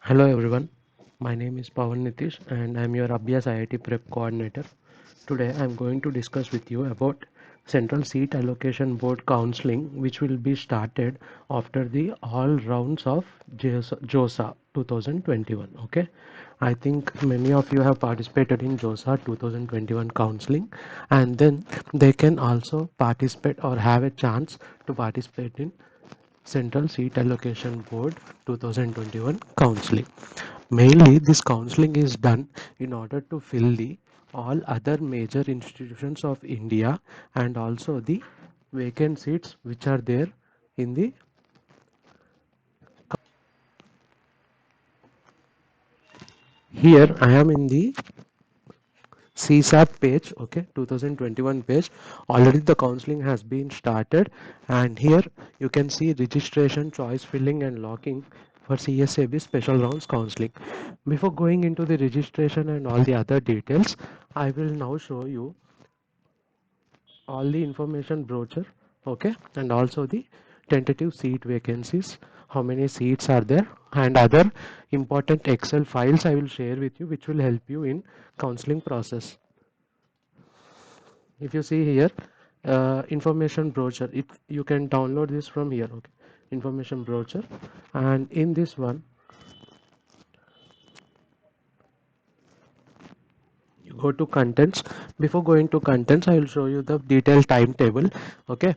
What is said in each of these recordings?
Hello everyone, my name is Pawan Nitish and I am your Abhyas IIT Prep Coordinator. Today I am going to discuss with you about Central Seat Allocation Board counseling, which will be started after the all rounds of JOSA 2021. Okay, I think many of you have participated in JOSA 2021 counseling, and then they can also participate or have a chance to participate in Central Seat Allocation Board 2021 counseling. Mainly, this counseling is done in order to fill the all other major institutions of India and also the vacant seats which are there in the here I am in the CSAP page, okay, 2021 page. Already the counseling has been started, and here you can see registration, choice filling, and locking for CSAB special rounds counseling. Before going into the registration and all the other details, I will now show you all the information brochure, okay, and also the tentative seat vacancies, how many seats are there, and other important Excel files I will share with you, which will help you in counseling process. If you see here, information brochure, it you can download this from here, okay, information brochure, and in this one you go to contents. Before going to contents, I will show you the detailed timetable, okay.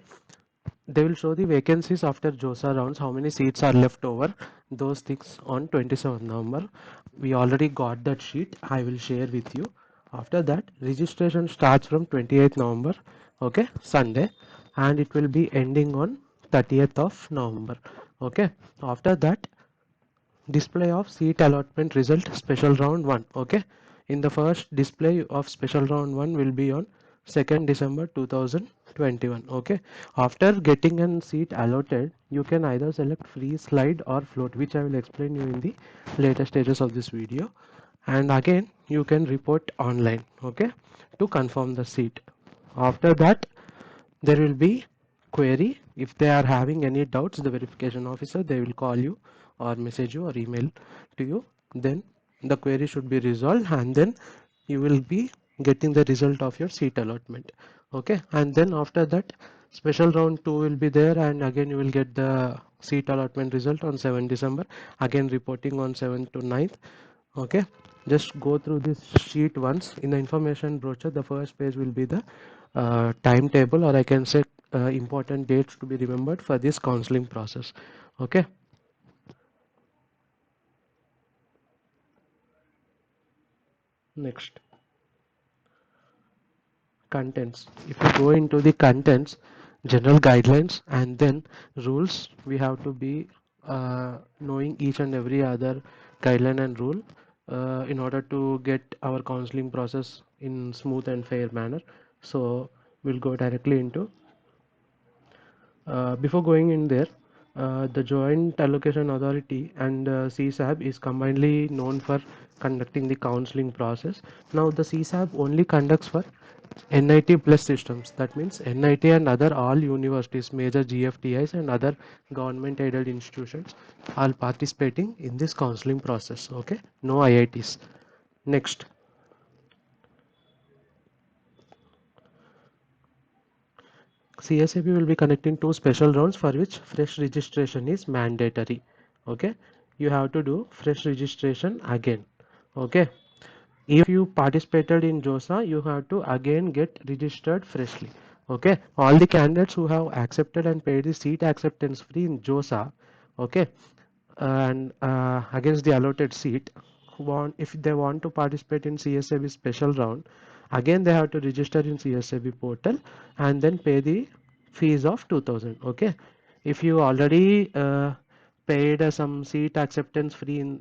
They will show the vacancies after JOSA rounds, how many seats are left over, those things on 27th November. We already got that sheet, I will share with you. After that, registration starts from 28th November, okay, Sunday, and it will be ending on 30th of November, okay. After that, display of seat allotment result special round 1, okay. In the first display of special round 1 will be on 2nd December 2021, okay. After getting a seat allotted, you can either select free slide or float, which I will explain you in the later stages of this video. And again you can report online, okay, to confirm the seat. After that, there will be query. If they are having any doubts, the verification officer, they will call you or message you or email to you. Then the query should be resolved, and then you will be getting the result of your seat allotment, okay. And then after that, special round 2 will be there, and again you will get the seat allotment result on 7 December, again reporting on 7th to 9th, okay. Just go through this sheet once. In the information brochure, the first page will be the timetable, or I can say important dates to be remembered for this counseling process, okay. Next, contents. If you go into the contents, general guidelines, and then rules, we have to be knowing each and every other guideline and rule in order to get our counseling process in smooth and fair manner. So we'll go directly into before going in there, the Joint Allocation Authority and CSAB is combinedly known for conducting the counseling process. Now, the CSAB only conducts for NIT plus systems. That means NIT and other all universities, major GFTIs and other government aided institutions are participating in this counseling process. Okay, no IITs. Next, CSAB will be conducting two special rounds for which fresh registration is mandatory. Okay, you have to do fresh registration again. Okay, if you participated in JOSA, you have to again get registered freshly. Okay, all the candidates who have accepted and paid the seat acceptance fee in JOSA, okay, and against the allotted seat, if they want to participate in CSAB special round, again they have to register in CSAB portal and then pay the fees of 2000. Okay, if you already paid some seat acceptance fee in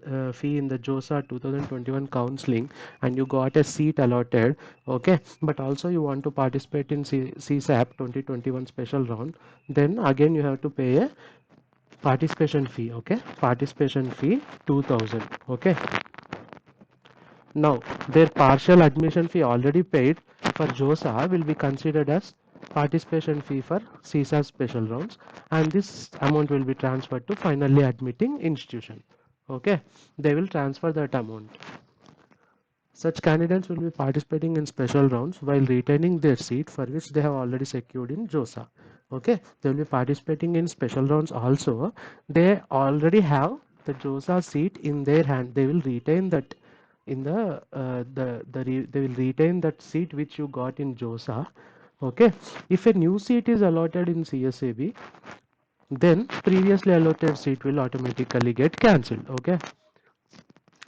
the JOSA 2021 counseling and you got a seat allotted, okay, but also you want to participate in CSAP 2021 special round, then again you have to pay a participation fee, okay, participation fee 2000, okay. Now their partial admission fee already paid for JOSA will be considered as participation fee for CSAT special rounds, and this amount will be transferred to finally admitting institution, Okay, they will transfer that amount. Such candidates will be participating in special rounds while retaining their seat for which they have already secured in JOSA. Okay, they will be participating in special rounds also. They already have the JOSA seat in their hand. They will retain that in they will retain that seat which you got in JOSA. Okay, if a new seat is allotted in CSAB, then previously allotted seat will automatically get cancelled. Okay,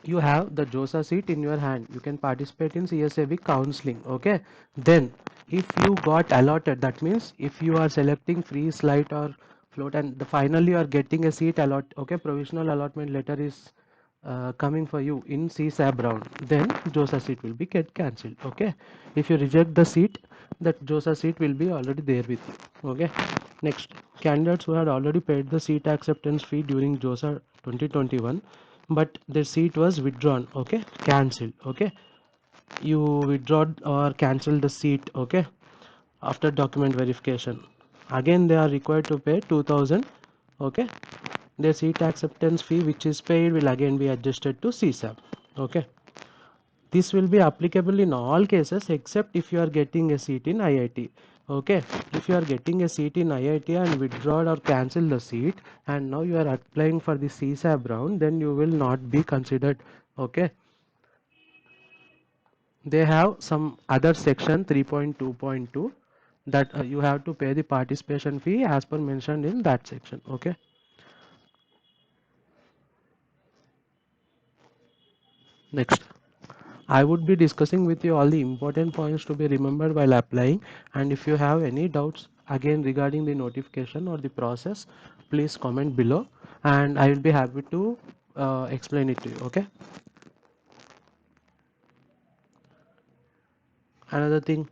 you have the JOSA seat in your hand, you can participate in CSAB counseling. Okay, then if you got allotted, that means if you are selecting free slide or float and finally you are getting a seat allot, okay, provisional allotment letter is coming for you in CSAB round, then JOSA seat will be get cancelled. Okay, if you reject the seat, that JOSA seat will be already there with you. Okay, next, candidates who had already paid the seat acceptance fee during JOSA 2021 but their seat was withdrawn, okay, cancelled. Okay, you withdraw or cancel the seat, okay, after document verification, again they are required to pay 2000. Okay, their seat acceptance fee which is paid will again be adjusted to CSAB. Okay, this will be applicable in all cases except if you are getting a seat in IIT. Okay, if you are getting a seat in IIT and withdraw or cancel the seat and now you are applying for the CSAB round, then you will not be considered. Okay, they have some other section 3.2.2 that you have to pay the participation fee as per mentioned in that section. Okay, next, I would be discussing with you all the important points to be remembered while applying, and if you have any doubts again regarding the notification or the process, please comment below and I will be happy to explain it to you. Okay, another thing,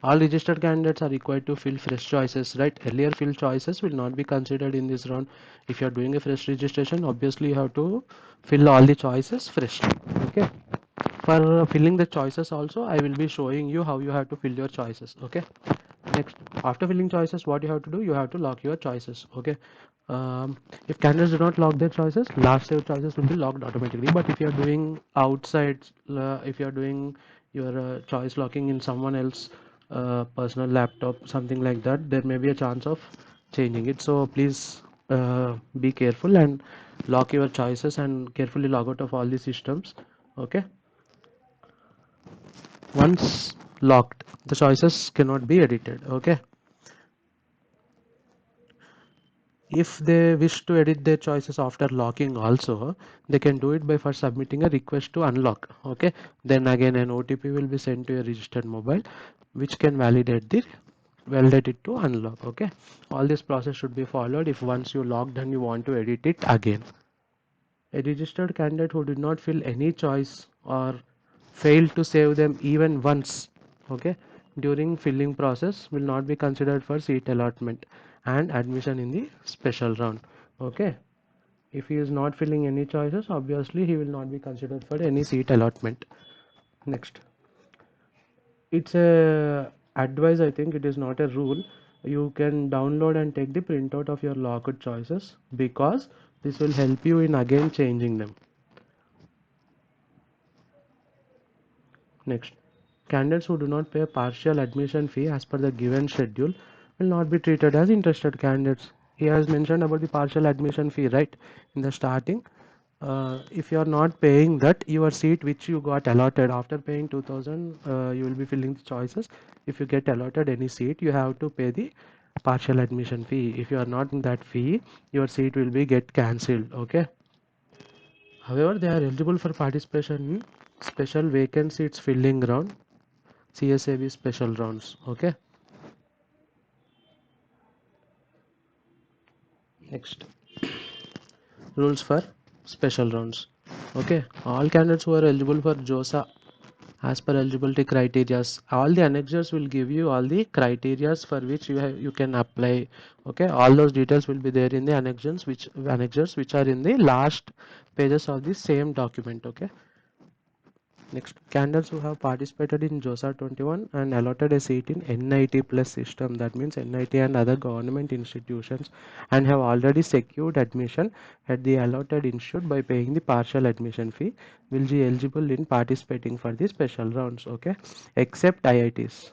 all registered candidates are required to fill fresh choices, right? Earlier filled choices will not be considered in this round. If you are doing a fresh registration, obviously you have to fill all the choices freshly. Okay, for filling the choices also I will be showing you how you have to fill your choices. Okay, next, after filling choices, what you have to do, you have to lock your choices. Okay, if candidates do not lock their choices, last saved choices will be locked automatically. But if you are doing outside, if you are doing your choice locking in someone else personal laptop, something like that, there may be a chance of changing it. So please be careful and lock your choices and carefully log out of all the systems. Okay, once locked, the choices cannot be edited. Okay, if they wish to edit their choices after locking also, they can do it by first submitting a request to unlock. Okay, then again an OTP will be sent to your registered mobile which can validate it to unlock. Okay, all this process should be followed if once you logged and you want to edit it again. A registered candidate who did not fill any choice or failed to save them even once, okay, during filling process will not be considered for seat allotment and admission in the special round. Okay, if he is not filling any choices, obviously he will not be considered for any seat allotment. Next, it's a advice, I think it is not a rule. You can download and take the printout of your locked choices because this will help you in again changing them. Next, candidates who do not pay a partial admission fee as per the given schedule will not be treated as interested candidates. He has mentioned about the partial admission fee, right, in the starting. If you are not paying that, your seat which you got allotted after paying 2000, you will be filling the choices. If you get allotted any seat, you have to pay the partial admission fee. If you are not in that fee, your seat will be get cancelled. Okay. However, they are eligible for participation in special vacant seats filling round, CSAB special rounds. Okay. Next, rules for special rounds. Okay, all candidates who are eligible for JOSA as per eligibility criterias, all the annexures will give you all the criterias for which you can apply. Okay, all those details will be there in the annexures which are in the last pages of the same document. Okay, Next, candidates who have participated in JOSA 21 and allotted a seat in NIT plus system, that means NIT and other government institutions, and have already secured admission at the allotted institute by paying the partial admission fee, will be eligible in participating for the special rounds, okay, except IITs.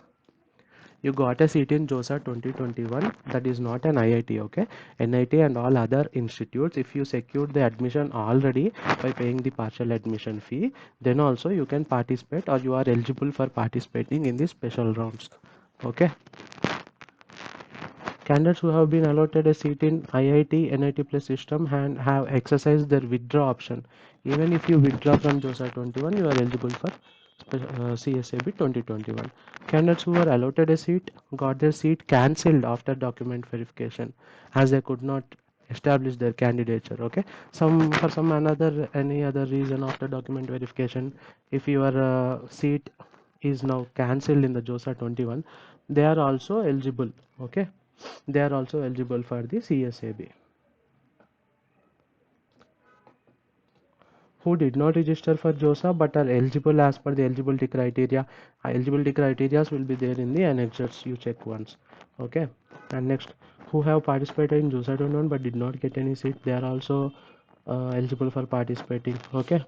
You got a seat in JOSA 2021, that is not an IIT, okay. NIT and all other institutes, if you secured the admission already by paying the partial admission fee, then also you can participate, or you are eligible for participating in the special rounds, okay. Candidates who have been allotted a seat in IIT, NIT plus system and have exercised their withdraw option. Even if you withdraw from JOSA 21, you are eligible for CSAB 2021. Candidates who were allotted a seat got their seat cancelled after document verification, as they could not establish their candidature, okay. Some for some another any other reason after document verification, if your seat is now cancelled in the JOSA 21, they are also eligible, okay. They are also eligible for the CSAB. Who did not register for JOSA but are eligible as per the eligibility criteria. Eligibility criteria will be there in the annexures, you check once, okay. And next, who have participated in JOSA 21 but did not get any seat, they are also eligible for participating, okay.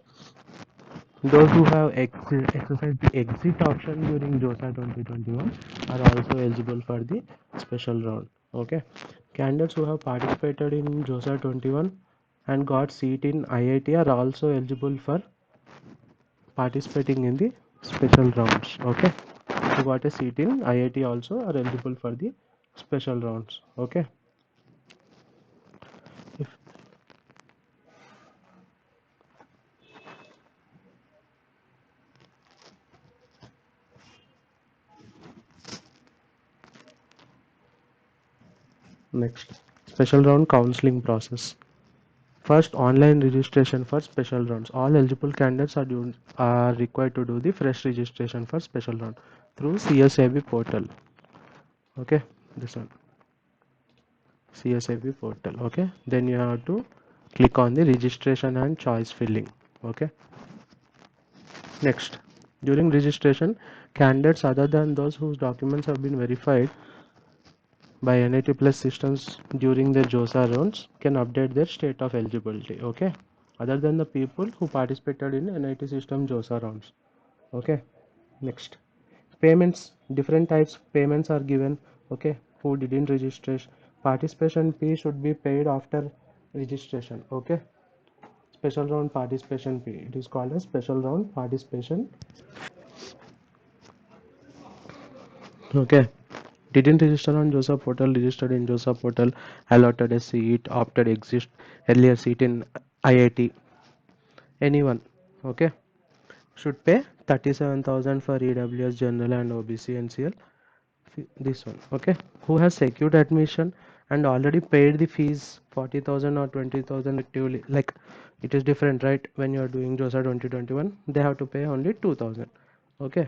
Those who have exercised the exit option during JOSA 2021 are also eligible for the special round, okay. Candidates who have participated in JOSA 21 and got seat in IIT are also eligible for participating in the special rounds, okay. Who got a seat in IIT also are eligible for the special rounds, okay. If next, special round counseling process. First, online registration for special rounds. All eligible candidates are required to do the fresh registration for special round through CSAB portal. Okay, this one, CSAB portal. Okay, then you have to click on the registration and choice filling. Okay, next, during registration, candidates other than those whose documents have been verified by NIT plus systems during their JOSA rounds can update their state of eligibility, okay, other than the people who participated in NIT system JOSA rounds, okay. Next, payments, different types of payments are given, okay. Who didn't register, participation fee should be paid after registration, okay. Special round participation fee, it is called as special round participation, okay. Didn't register on JOSA portal, registered in JOSA portal, allotted a seat, opted exist earlier seat in IIT, anyone, okay, should pay 37,000 for EWS general and OBC NCL, this one, okay. Who has secured admission and already paid the fees 40,000 or 20,000 actively, like it is different, right? When you are doing JOSA 2021, they have to pay only 2,000, okay.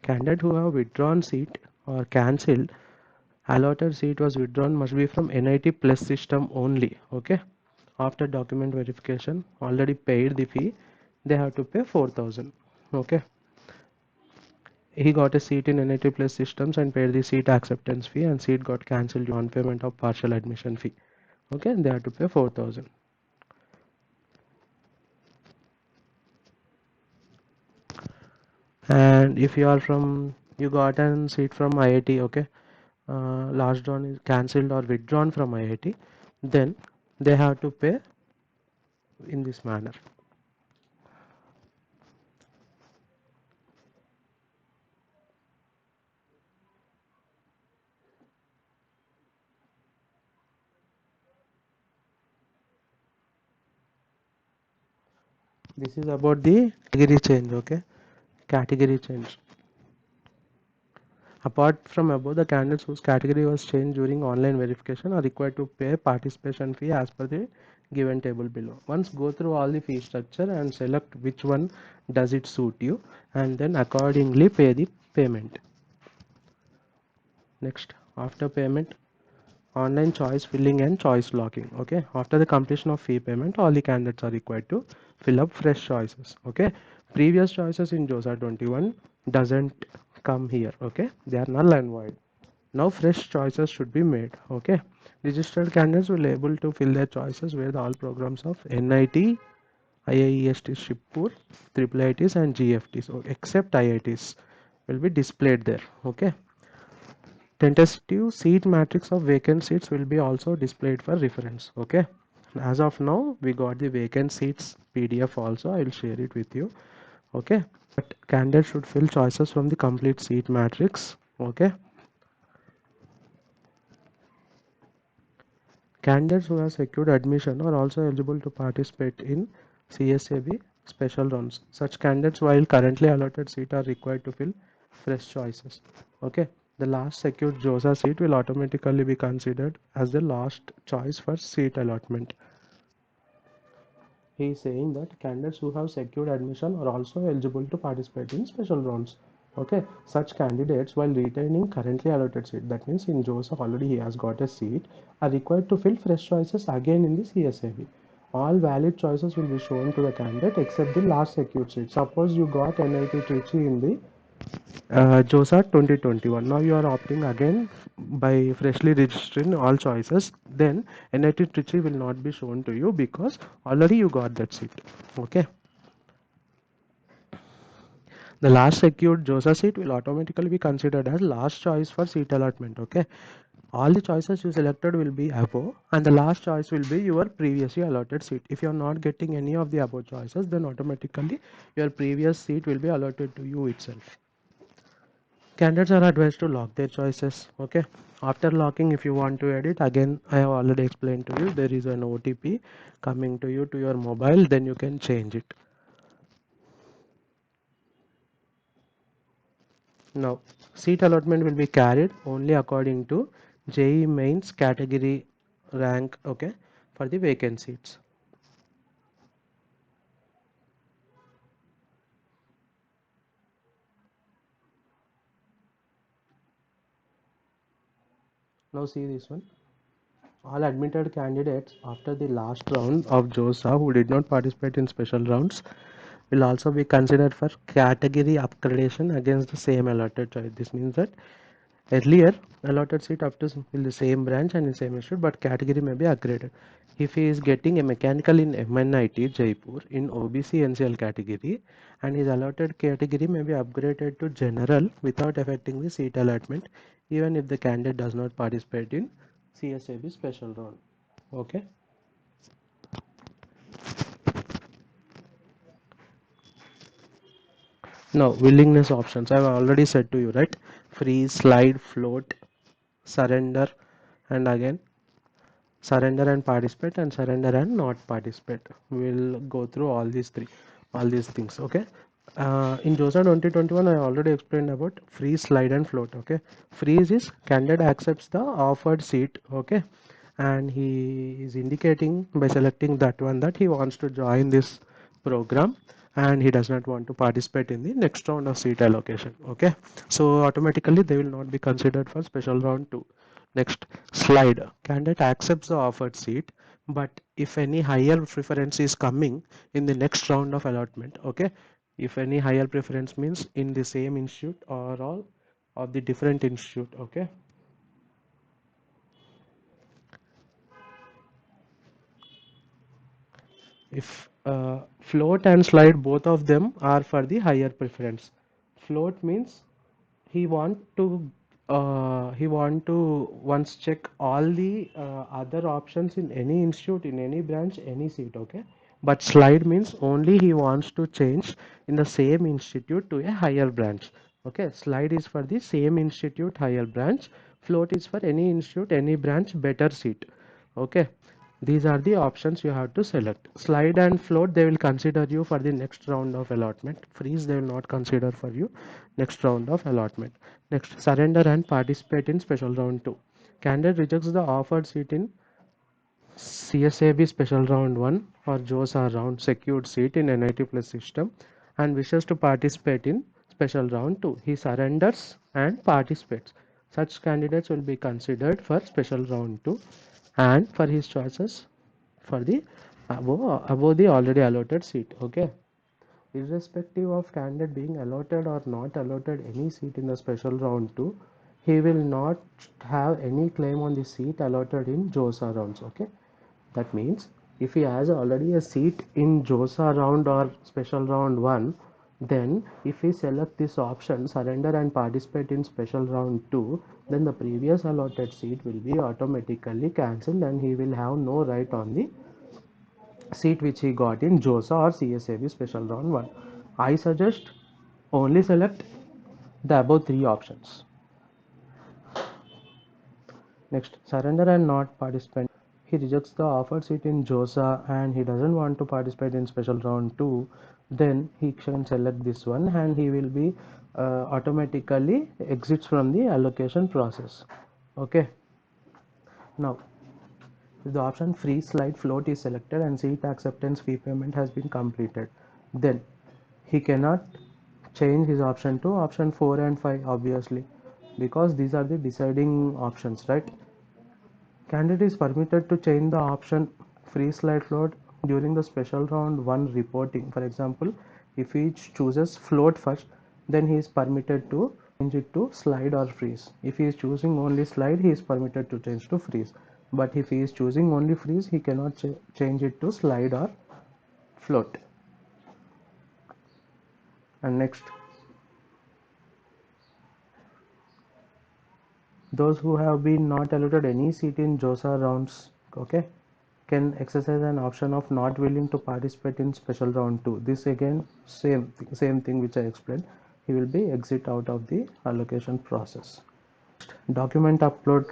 Candidate who have withdrawn seat or cancelled allotted seat was withdrawn must be from NIT plus system only, okay. After document verification, already paid the fee, they have to pay 4,000, okay. He got a seat in NIT plus systems and paid the seat acceptance fee, and seat got cancelled on payment of partial admission fee, okay. They have to pay 4,000. And if you are from, you got a seat from IIT, okay, last drawn is cancelled or withdrawn from IIT, then they have to pay in this manner. This is about the category change, okay. Category change. Apart from above, the candidates whose category was changed during online verification are required to pay participation fee as per the given table below. Once go through all the fee structure and select which one does it suit you, and then accordingly pay the payment. Next, after payment, online choice filling and choice locking, okay. After the completion of fee payment, all the candidates are required to fill up fresh choices, okay. Previous choices in JOSA 21 doesn't come here. Okay, they are null and void. Now fresh choices should be made. Okay, registered candidates will able to fill their choices with all programs of NIT, IIEST Shipur, IIITs and GFTs, except IITs will be displayed there. Okay, tentative seat matrix of vacant seats will be also displayed for reference. Okay, as of now we got the vacant seats PDF also. I will share it with you. Okay, but candidate should fill choices from the complete seat matrix. Okay, candidates who have secured admission are also eligible to participate in CSAB special rounds. Such candidates, while currently allotted seat, are required to fill fresh choices. Okay, the last secured JOSA seat will automatically be considered as the last choice for seat allotment. He is saying that candidates who have secured admission are also eligible to participate in special rounds. Okay, such candidates, while retaining currently allotted seat, that means in Joseph already he has got a seat, are required to fill fresh choices again in the CSAB. All valid choices will be shown to the candidate except the last secured seat. Suppose you got NIT Trichy in the JOSA 2021. Now you are opting again by freshly registering all choices. Then NIT Trichy will not be shown to you because already you got that seat. Okay. The last secured JOSA seat will automatically be considered as last choice for seat allotment. Okay. All the choices you selected will be above, and the last choice will be your previously allotted seat. If you are not getting any of the above choices, then automatically your previous seat will be allotted to you itself. Candidates are advised to lock their choices. Okay, after locking, if you want to edit, again I have already explained to you, there is an OTP coming to you to your mobile, then you can change it. Now seat allotment will be carried only according to JEE mains category rank. Okay, for the vacant seats. Now see this one. All admitted candidates after the last round of JOSA who did not participate in special rounds will also be considered for category upgradation against the same allotted choice. This means that earlier allotted seat up to fill the same branch and in same institute, but category may be upgraded. If he is getting a mechanical in MNIT Jaipur in OBC NCL category, and his allotted category may be upgraded to general without affecting the seat allotment, even if the candidate does not participate in CSAB special round. Okay. Now willingness options I have already said to you, right? Freeze, slide, float, surrender, and again surrender and participate, and surrender and not participate. We'll go through all these three, all these things. Okay. In JOSA 2021 I already explained about freeze, slide and float. Okay, freeze is candidate accepts the offered seat. Okay, and he is indicating by selecting that one that he wants to join this program and he does not want to participate in the next round of seat allocation. Okay, so automatically they will not be considered for special round 2. Next, slide. Candidate accepts the offered seat, but if any higher preference is coming in the next round of allotment. Okay, if any higher preference means in the same institute or all of the different institute. Okay, if float and slide, both of them are for the higher preference. Float means he want to once check all the other options in any institute, in any branch, any seat. Okay, but slide means only he wants to change in the same institute to a higher branch. Okay, slide is for the same institute higher branch, float is for any institute any branch better seat. Okay, these are the options you have to select. Slide and float, they will consider you for the next round of allotment. Freeze, they will not consider for you next round of allotment. Next, surrender and participate in special round 2. Candidate rejects the offered seat in CSAB special round 1 or JOSA round secured seat in NIT plus system and wishes to participate in special round 2. He surrenders and participates. Such candidates will be considered for special round 2 and for his choices for the above the already allotted seat. Okay. irrespective of candidate being allotted or not allotted any seat in the special round 2, he will not have any claim on the seat allotted in JOSA rounds. Okay, that means if he has already a seat in JOSA round or special round 1, then if we select this option surrender and participate in special round 2, then the previous allotted seat will be automatically cancelled and he will have no right on the seat which he got in JOSA or CSAB special round 1. I suggest only select the above three options. Next, surrender and not participant. He rejects the offered seat in JOSA and he doesn't want to participate in special round 2. Then he can select this one and he will be automatically exits from the allocation process. Okay. Now, if the option free slide float is selected and seat acceptance fee payment has been completed, then he cannot change his option to option 4 and 5 obviously, because these are the deciding options, right? Candidate is permitted to change the option free slide float during the special round 1 reporting. For example, if he chooses float first, then he is permitted to change it to slide or freeze. If he is choosing only slide, he is permitted to change to freeze. But if he is choosing only freeze, he cannot change it to slide or float. And next, those who have been not allotted any seat in JOSA rounds, okay, can exercise an option of not willing to participate in special round 2. This again same thing which I explained. He will be exit out of the allocation process. Document upload.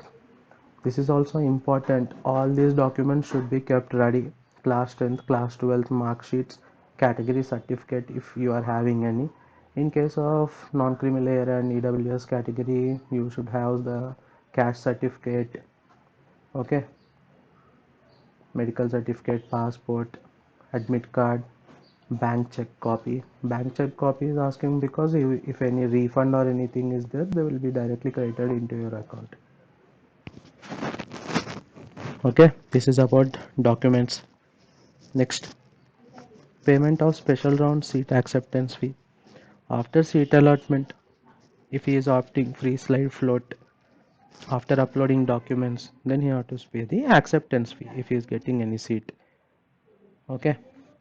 This is also important. All these documents should be kept ready. Class 10th, class 12th mark sheets, category certificate if you are having any. In case of non-creamy layer and EWS category, you should have the cash certificate, okay, medical certificate, passport, admit card, bank check copy. Bank check copy is asking because if any refund or anything is there, they will be directly credited into your account. Okay, this is about documents. Next, payment of special round seat acceptance fee. After seat allotment, if he is opting free slide float, after uploading documents, then he has to pay the acceptance fee if he is getting any seat. Okay,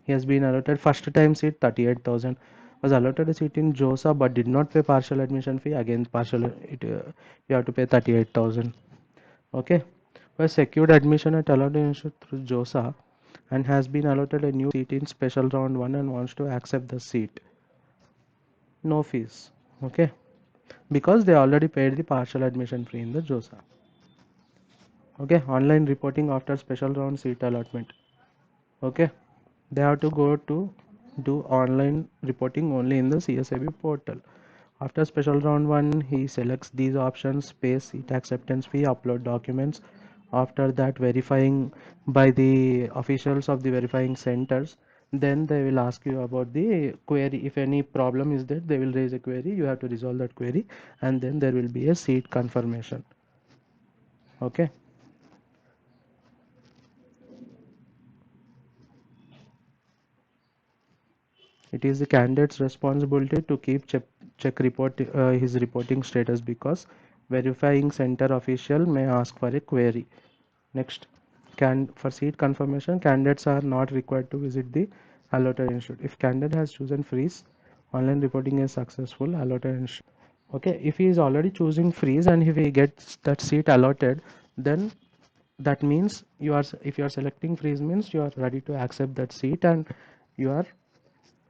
he has been allotted first time seat 38,000, was allotted a seat in JOSA but did not pay partial admission fee. Again partial you have to pay 38,000. Okay, was secured admission at allotted institute through JOSA and has been allotted a new seat in special round 1 and wants to accept the seat, no fees. Okay, because they already paid the partial admission fee in the JOSA. Okay, online reporting after special round seat allotment. Okay, they have to go to do online reporting only in the CSAB portal. After special round 1, he selects these options: pay seat acceptance fee, upload documents. After that, verifying by the officials of the verifying centers, then they will ask you about the query. If any problem is there, they will raise a query, you have to resolve that query, and then there will be a seat confirmation. Okay. It is the candidate's responsibility to keep check his reporting status, because verifying center official may ask for a query. Next, for seat confirmation, candidates are not required to visit the allotted institute. If candidate has chosen freeze, online reporting is successful. Allotted institute. Okay, if he is already choosing freeze and if he gets that seat allotted, then that means if you are selecting freeze means you are ready to accept that seat and you are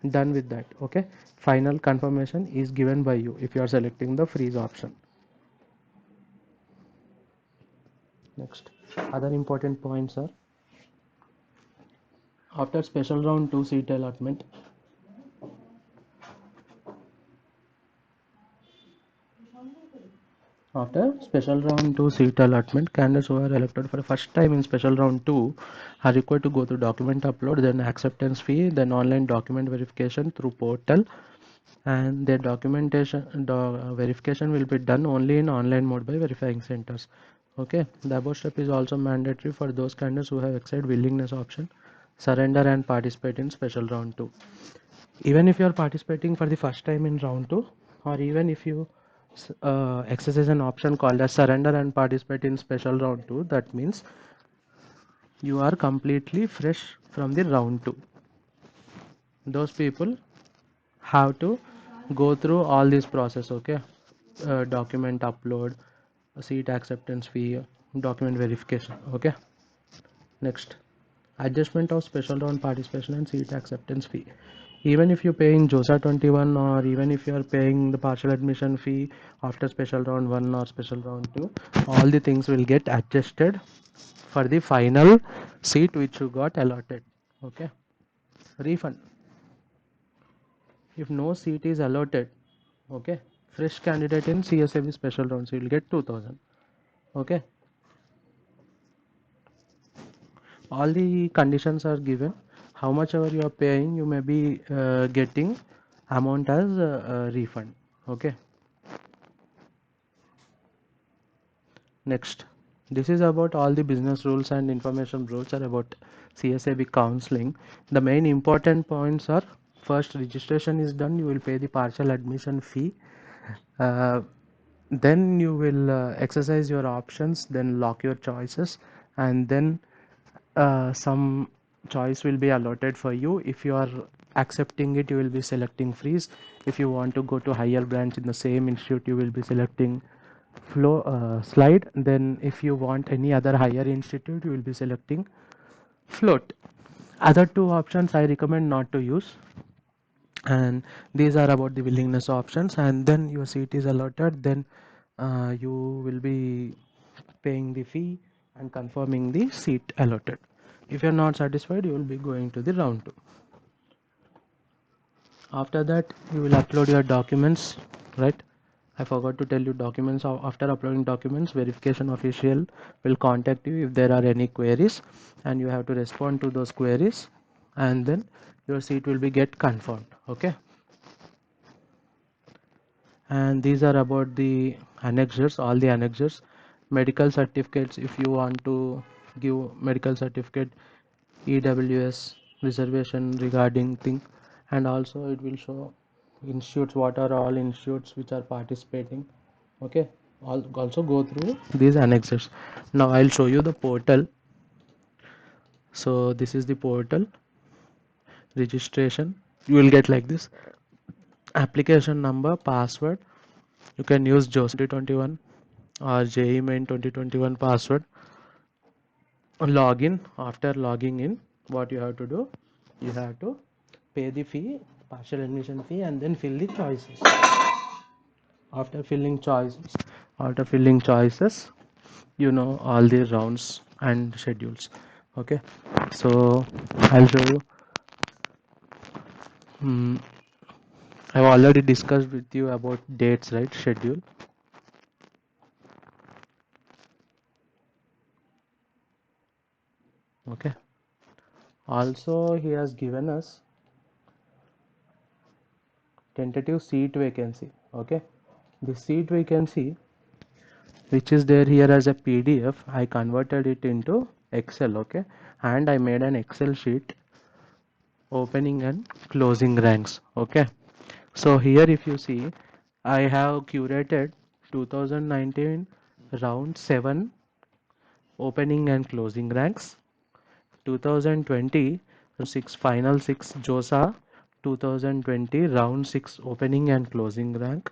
done with that. Okay, final confirmation is given by you if you are selecting the freeze option. Next, other important points are, after special round 2 seat allotment, candidates who are elected for the first time in special round 2 are required to go through document upload, then acceptance fee, then online document verification through portal, and their verification will be done only in online mode by verifying centers. Okay, the above step is also mandatory for those candidates who have exceeded willingness option, surrender and participate in special round 2. Even if you are participating for the first time in round 2, or even if you exercise an option called as surrender and participate in special round 2, that means you are completely fresh from the round 2. Those people have to go through all this process. Okay, document upload, seat acceptance fee, document verification. Okay, next, adjustment of special round participation and seat acceptance fee. Even if you pay in JOSA 21, or even if you are paying the partial admission fee after special round 1 or special round 2, all the things will get adjusted for the final seat which you got allotted. Okay, refund. If no seat is allotted, okay, fresh candidate in CSAB special rounds, you will get 2000. Okay, all the conditions are given. How much ever you are paying, you may be getting amount as a refund. Okay, next, this is about all the business rules and information rules are about CSAB counseling. The main important points are: first, registration is done, you will pay the partial admission fee. uh, then you will exercise your options, then lock your choices, and then some choice will be allotted for you. If you are accepting it, you will be selecting freeze. If you want to go to higher branch in the same institute, you will be selecting flow slide. Then if you want any other higher institute, you will be selecting float. Other two options I recommend not to use, and these are about the willingness options. And then your seat is allotted, then you will be paying the fee and confirming the seat allotted. If you're not satisfied, you will be going to the round 2. After that, you will upload your documents, right? I forgot to tell you, documents. After uploading documents, verification official will contact you if there are any queries, and you have to respond to those queries, and then your seat will be get confirmed. Okay, and these are about the annexures, all the annexures. Medical certificates, if you want to give medical certificate, EWS reservation regarding thing, and also it will show institutes, what are all institutes which are participating. Okay, also go through these annexes. Now I'll show you the portal. So this is the portal. Registration, you will get like this: application number, password. You can use JOS 2021 or JEE Main 2021 password. Login. After logging in, what you have to do, you have to pay the fee, partial admission fee, and then fill the choices. After filling choices, you know all the rounds and schedules. Okay, so I'll show you. Hmm, I've already discussed with you about dates, right? Schedule. Okay, also he has given us tentative seat vacancy. Okay, the seat vacancy which is there here as a PDF, I converted it into Excel. Okay, and I made an Excel sheet opening and closing ranks. Okay, so here if you see, I have curated 2019 round 7 opening and closing ranks, 2020 6 final 6 JOSA, 2020 round 6 opening and closing rank.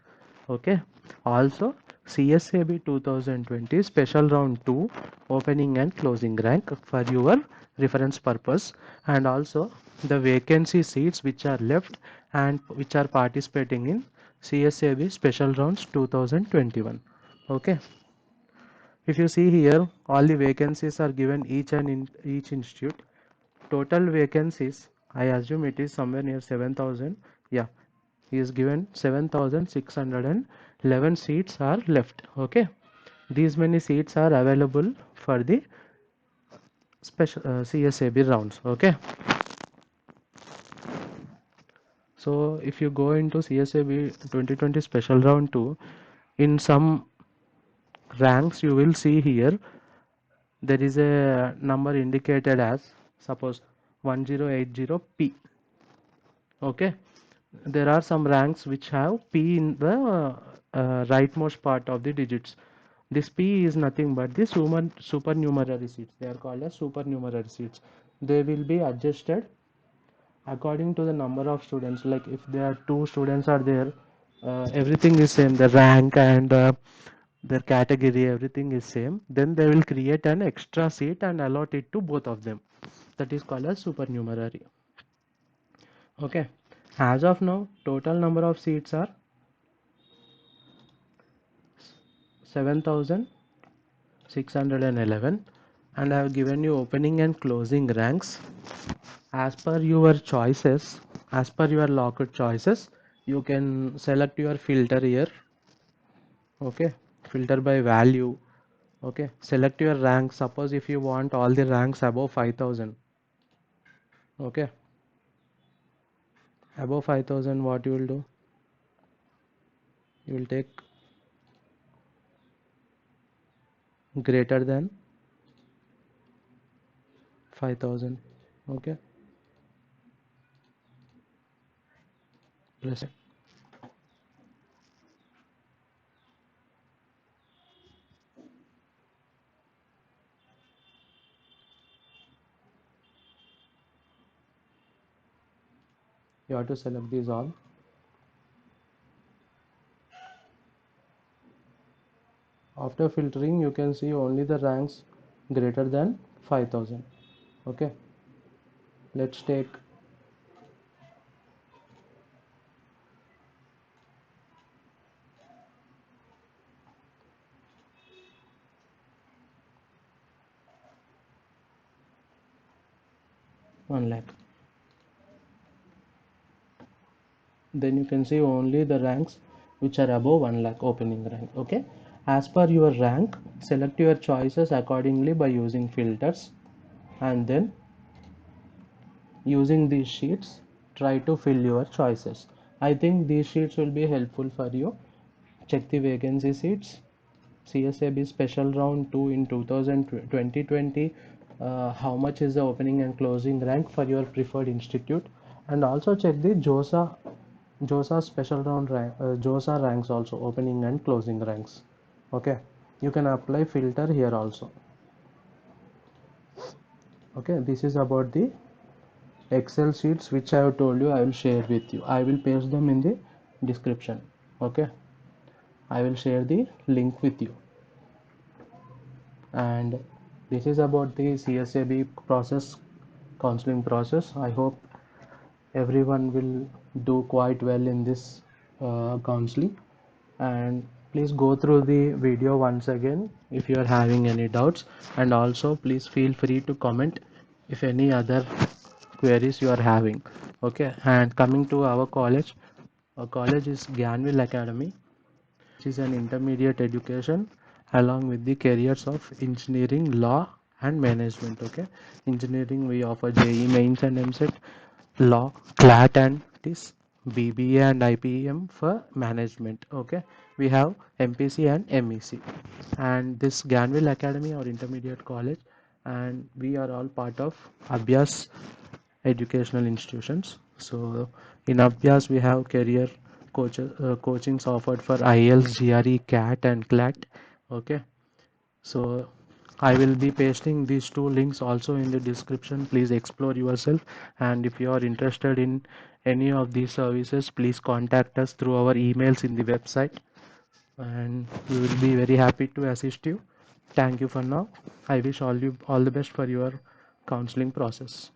Okay, also CSAB 2020 special round 2 opening and closing rank for your reference purpose, and also the vacancy seats which are left and which are participating in CSAB special rounds 2021. Okay, if you see here, all the vacancies are given each and in each institute. Total vacancies, I assume it is somewhere near 7,000. Yeah, he is given 7,611 seats are left. Okay, these many seats are available for the special CSAB rounds. Okay, so if you go into CSAB 2020 special round 2, in some ranks you will see here there is a number indicated as, suppose, 1080P. Okay, There are some ranks which have P in the rightmost part of the digits. This P is nothing but the supernumerary seats. They are called as supernumerary seats. They will be adjusted according to the number of students. Like if there are two students are there, everything is same. The rank and their category, everything is same. Then they will create an extra seat and allot it to both of them. That is called as supernumerary. Okay. As of now, total number of seats are 7,611, and I have given you opening and closing ranks as per your choices. As per your locked choices, you can select your filter here. Okay, filter by value. Okay, select your rank. Suppose if you want all the ranks above 5,000. Okay, above 5,000, what you will do? You will take greater than 5,000. Okay, press it. You have to select these all. After filtering, you can see only the ranks greater than 5,000. Okay, let's take 1 lakh. Then you can see only the ranks which are above 1 lakh opening rank. Okay, as per your rank, select your choices accordingly by using filters, and then using these sheets, try to fill your choices. I think these sheets will be helpful for you. Check the vacancy sheets. CSAB special round 2 in 2020. How much is the opening and closing rank for your preferred institute, and also check the JOSA special round rank, JOSA ranks also, opening and closing ranks. Okay, you can apply filter here also. Okay, this is about the Excel sheets which I have told you I will share with you. I will paste them in the description. Okay, I will share the link with you. And this is about the CSAB process, counseling process. I hope everyone will do quite well in this counseling, and please go through the video once again if you are having any doubts, and also please feel free to comment if any other queries you are having. Okay, and coming to our college is Gyanville Academy, which is an intermediate education along with the careers of engineering, law, and management. Okay, engineering we offer JE mains and MSET, law, CLAT, and this BBA and IPM for management. Okay, we have MPC and MEC, and this Ganville Academy or intermediate college, and we are all part of Abhyas educational institutions. So in Abhyas we have career coachings offered for IELTS, GRE, CAT, and CLAT. Okay, so I will be pasting these two links also in the description. Please explore yourself, and if you are interested in any of these services, please contact us through our emails in the website, and we will be very happy to assist you. Thank you for now. I wish all the best for your counseling process.